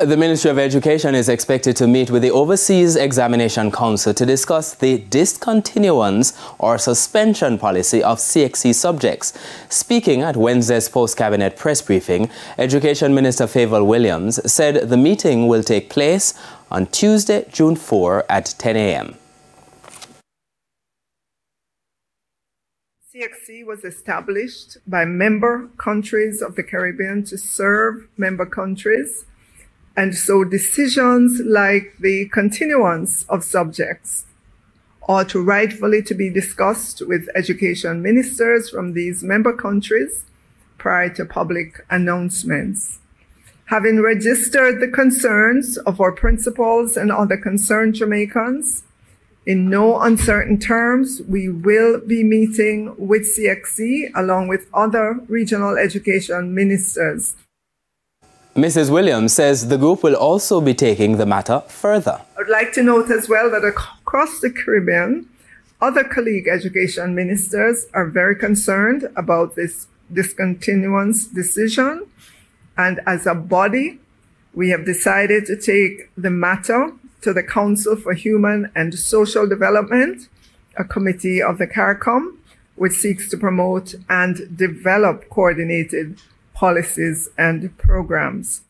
The Ministry of Education is expected to meet with the Overseas Examination Council to discuss the discontinuance or suspension policy of CXC subjects. Speaking at Wednesday's post-cabinet press briefing, Education Minister Favour Williams said the meeting will take place on Tuesday, June 4 at 10 a.m. CXC was established by member countries of the Caribbean to serve member countries. And so decisions like the continuance of subjects ought to rightfully to be discussed with education ministers from these member countries prior to public announcements. Having registered the concerns of our principals and other concerned Jamaicans, in no uncertain terms, we will be meeting with CXC along with other regional education ministers. Mrs. Williams says the group will also be taking the matter further. I'd like to note as well that across the Caribbean, other colleague education ministers are very concerned about this discontinuance decision. And as a body, we have decided to take the matter to the Council for Human and Social Development, a committee of the CARICOM, which seeks to promote and develop coordinated policies and programs.